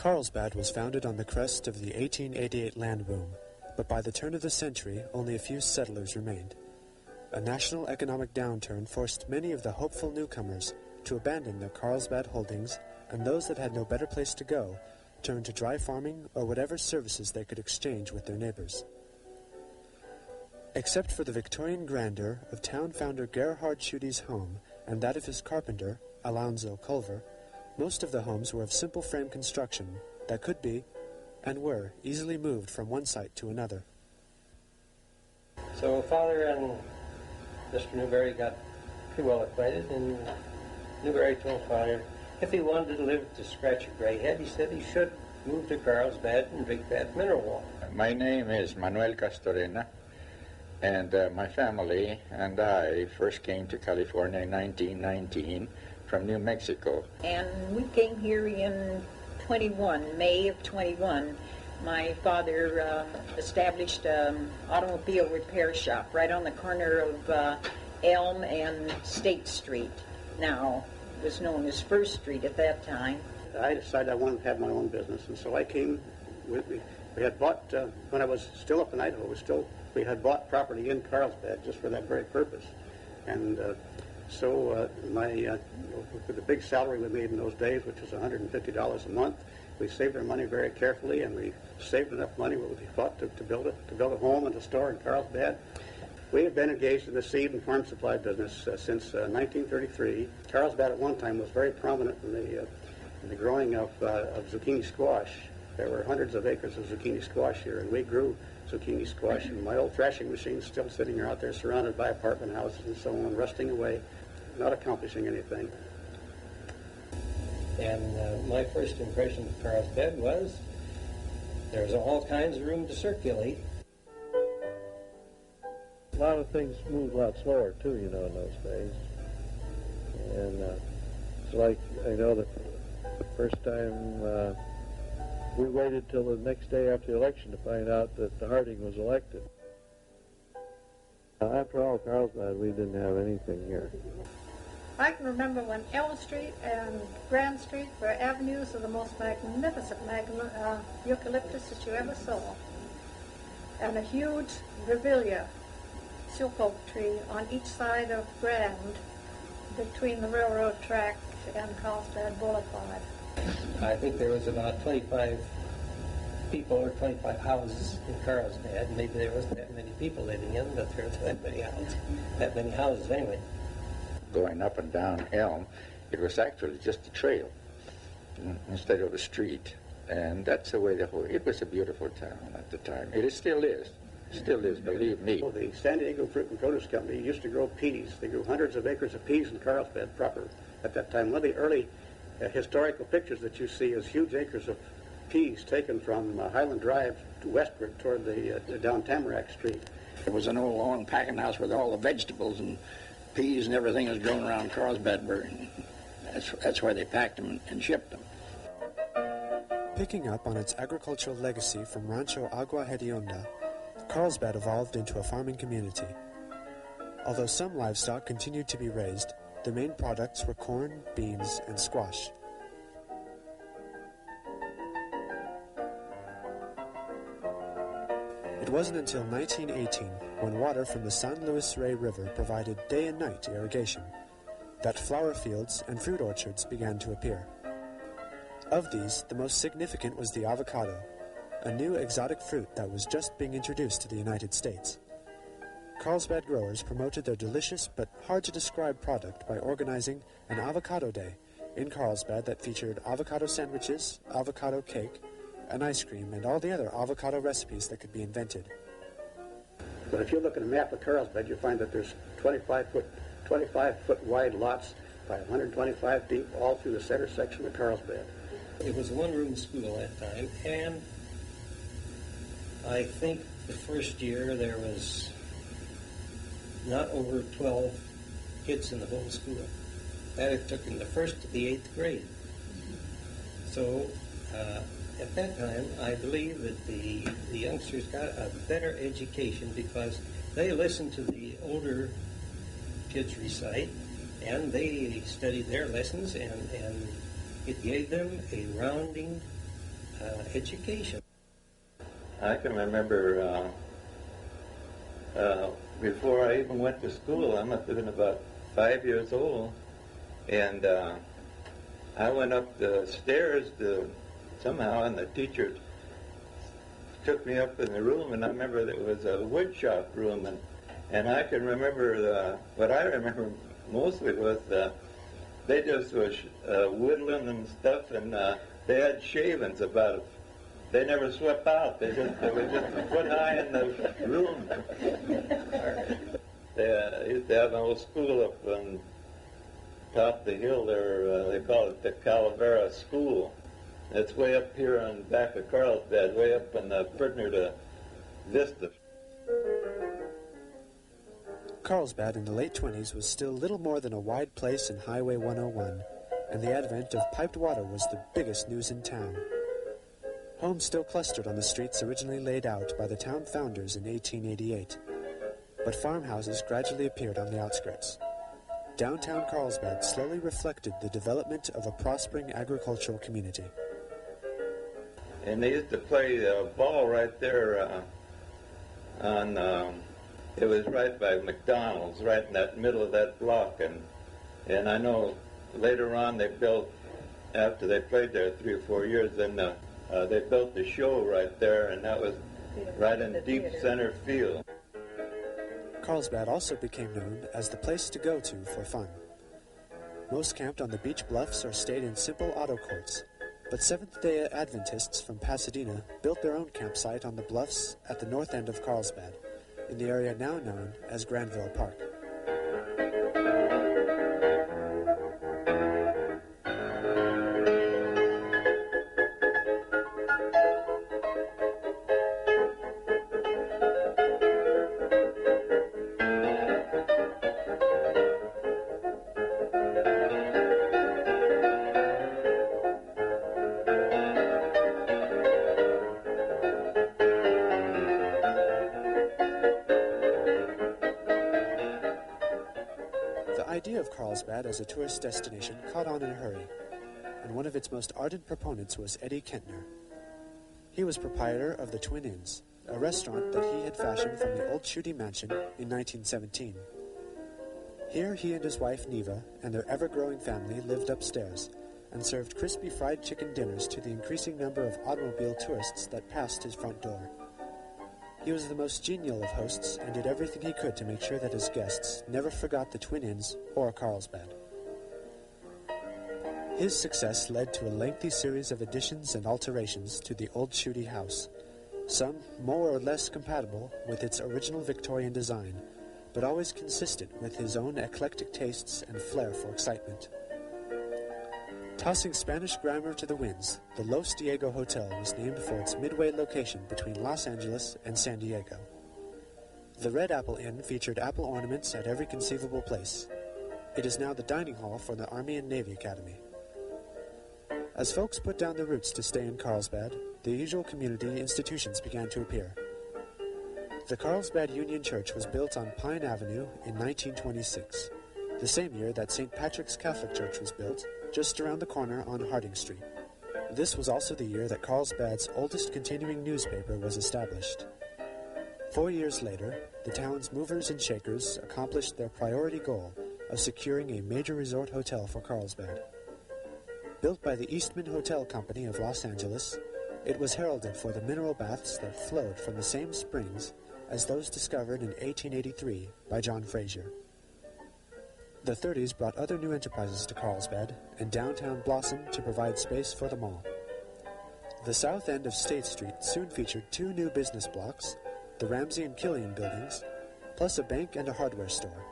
Carlsbad was founded on the crest of the 1888 land boom, but by the turn of the century, only a few settlers remained. A national economic downturn forced many of the hopeful newcomers to abandon their Carlsbad holdings, and those that had no better place to go turned to dry farming or whatever services they could exchange with their neighbors. Except for the Victorian grandeur of town founder Gerhard Schuete's home and that of his carpenter, Alonzo Culver, most of the homes were of simple frame construction that could be, and were, easily moved from one site to another. So Father and Mr. Newberry got pretty well acquainted, and Newberry told Father if he wanted to live to scratch a gray head, he said he should move to Carlsbad and drink that mineral water. My name is Manuel Castorena, and my family and I first came to California in 1919 from New Mexico. And we came here in May of 21. My father established an automobile repair shop right on the corner of Elm and State Street. Now, it was known as First Street at that time. I decided I wanted to have my own business, and so I came with me. We had bought, when I was still up in Idaho, we had bought property in Carlsbad just for that very purpose. And so with the big salary we made in those days, which was $150 a month, we saved our money very carefully, and we saved enough money what we thought to build a home and a store in Carlsbad. We have been engaged in the seed and farm supply business since 1933. Carlsbad at one time was very prominent in the growing of zucchini squash. There were hundreds of acres of zucchini squash here, and we grew zucchini squash. And my old thrashing machine's still sitting out there surrounded by apartment houses and so on, rusting away, not accomplishing anything. And my first impression of Carlsbad was there was all kinds of room to circulate. A lot of things moved a lot slower, too, in those days. And it's like, I know that the first time we waited till the next day after the election to find out that the Harding was elected. After all, Carlsbad, we didn't have anything here. I can remember when Elm Street and Grand Street were avenues of the most magnificent eucalyptus that you ever saw. And a huge Revelia silk oak tree on each side of Grand between the railroad track and Carlsbad Boulevard. I think there was about 25 people or 25 houses in Carlsbad. Maybe there wasn't that many people living in, but there were that many houses anyway. Going up and down Elm, it was actually just a trail instead of a street. And that's the way it was a beautiful town at the time. It still is. Still is, believe me. Well, the San Diego Fruit and Produce Company used to grow peas. They grew hundreds of acres of peas in Carlsbad proper at that time. One of the early historical pictures that you see is huge acres of peas taken from Highland Drive westward toward the down Tamarack Street. There was an old long packing house with all the vegetables and peas and everything was grown around Carlsbad. That's where they packed them and shipped them. Picking up on its agricultural legacy from Rancho Agua Hedionda, Carlsbad evolved into a farming community. Although some livestock continued to be raised, the main products were corn, beans, and squash. It wasn't until 1918, when water from the San Luis Rey River provided day and night irrigation, that flower fields and fruit orchards began to appear. Of these, the most significant was the avocado, a new exotic fruit that was just being introduced to the United States. Carlsbad growers promoted their delicious but hard-to-describe product by organizing an avocado day in Carlsbad that featured avocado sandwiches, avocado cake, and ice cream, and all the other avocado recipes that could be invented. But if you look at a map of Carlsbad, you'll find that there's 25-foot wide lots by 125 deep all through the center section of Carlsbad. It was a one-room school at that time, and I think the first year there was not over 12 kids in the whole school. That it took in the first to the 8th grade. So at that time, I believe that the youngsters got a better education because they listened to the older kids recite, and they studied their lessons, and it gave them a rounding education. I can remember before I even went to school, I must have been about 5 years old, and I went up the stairs somehow, and the teacher took me up in the room, and I remember there was a wood shop room, and I can remember what I remember mostly was they just was whittling and stuff, and they had shavings about it. They never swept out. They were just a foot high in the room. They used to have an old school up on top of the hill there. They call it the Calavera School. It's way up here on back of Carlsbad, way up in the near to Vista. Carlsbad in the late 20s was still little more than a wide place in Highway 101, and the advent of piped water was the biggest news in town. Homes still clustered on the streets originally laid out by the town founders in 1888, but farmhouses gradually appeared on the outskirts. Downtown Carlsbad slowly reflected the development of a prospering agricultural community. And they used to play ball right there it was right by McDonald's, right in that middle of that block. And I know later on they built, after they played there 3 or 4 years, then they built the show right there, and that was right in deep center field. Carlsbad also became known as the place to go to for fun. Most camped on the beach bluffs or stayed in simple auto courts, but Seventh-day Adventists from Pasadena built their own campsite on the bluffs at the north end of Carlsbad, in the area now known as Granville Park. The idea of Carlsbad as a tourist destination caught on in a hurry, and one of its most ardent proponents was Eddie Kentner. He was proprietor of the Twin Inns, a restaurant that he had fashioned from the old Shooty Mansion in 1917. Here he and his wife Neva and their ever-growing family lived upstairs and served crispy fried chicken dinners to the increasing number of automobile tourists that passed his front door. He was the most genial of hosts and did everything he could to make sure that his guests never forgot the Twin Inns or Carlsbad. His success led to a lengthy series of additions and alterations to the old Shooty house, some more or less compatible with its original Victorian design, but always consistent with his own eclectic tastes and flair for excitement. Tossing Spanish grammar to the winds, the Los Diego Hotel was named for its midway location between Los Angeles and San Diego. The Red Apple Inn featured apple ornaments at every conceivable place. It is now the dining hall for the Army and Navy Academy. As folks put down their roots to stay in Carlsbad, the usual community institutions began to appear. The Carlsbad Union Church was built on Pine Avenue in 1926, the same year that St. Patrick's Catholic Church was built, just around the corner on Harding Street. This was also the year that Carlsbad's oldest continuing newspaper was established. 4 years later, the town's movers and shakers accomplished their priority goal of securing a major resort hotel for Carlsbad. Built by the Eastman Hotel Company of Los Angeles, it was heralded for the mineral baths that flowed from the same springs as those discovered in 1883 by John Fraser. The 30s brought other new enterprises to Carlsbad, and downtown blossomed to provide space for them all. The south end of State Street soon featured 2 new business blocks, the Ramsey and Killian buildings, plus a bank and a hardware store.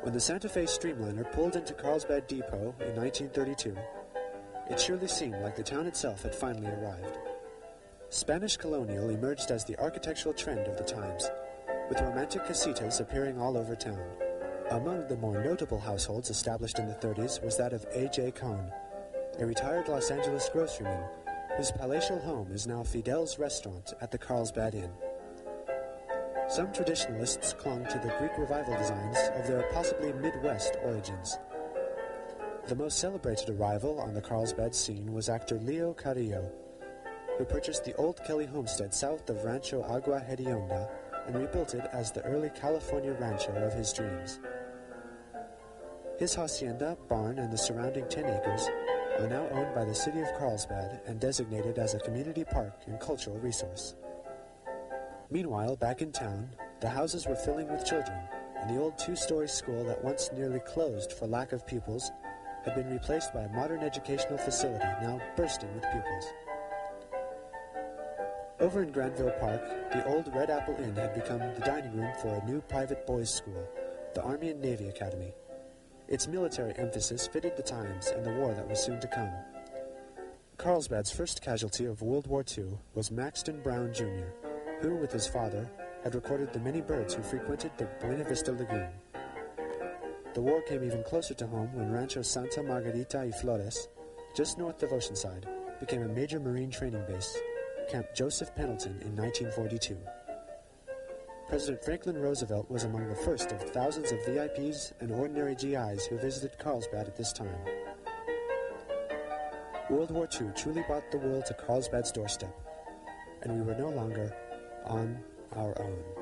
When the Santa Fe Streamliner pulled into Carlsbad Depot in 1932, it surely seemed like the town itself had finally arrived. Spanish colonial emerged as the architectural trend of the times, with romantic casitas appearing all over town. Among the more notable households established in the 30s was that of A.J. Cohn, a retired Los Angeles groceryman whose palatial home is now Fidel's restaurant at the Carlsbad Inn. Some traditionalists clung to the Greek Revival designs of their possibly Midwest origins. The most celebrated arrival on the Carlsbad scene was actor Leo Carrillo, who purchased the old Kelly homestead south of Rancho Agua Hedionda and rebuilt it as the early California rancho of his dreams. His hacienda, barn, and the surrounding 10 acres are now owned by the city of Carlsbad and designated as a community park and cultural resource. Meanwhile, back in town, the houses were filling with children, and the old 2-story school that once nearly closed for lack of pupils had been replaced by a modern educational facility now bursting with pupils. Over in Granville Park, the old Red Apple Inn had become the dining room for a new private boys' school, the Army and Navy Academy. Its military emphasis fitted the times and the war that was soon to come. Carlsbad's first casualty of World War II was Maxton Brown, Jr., who, with his father, had recorded the many birds who frequented the Buena Vista Lagoon. The war came even closer to home when Rancho Santa Margarita y Flores, just north of Oceanside, became a major Marine training base, Camp Joseph Pendleton, in 1942. President Franklin Roosevelt was among the first of thousands of VIPs and ordinary GIs who visited Carlsbad at this time. World War II truly brought the world to Carlsbad's doorstep, and we were no longer on our own.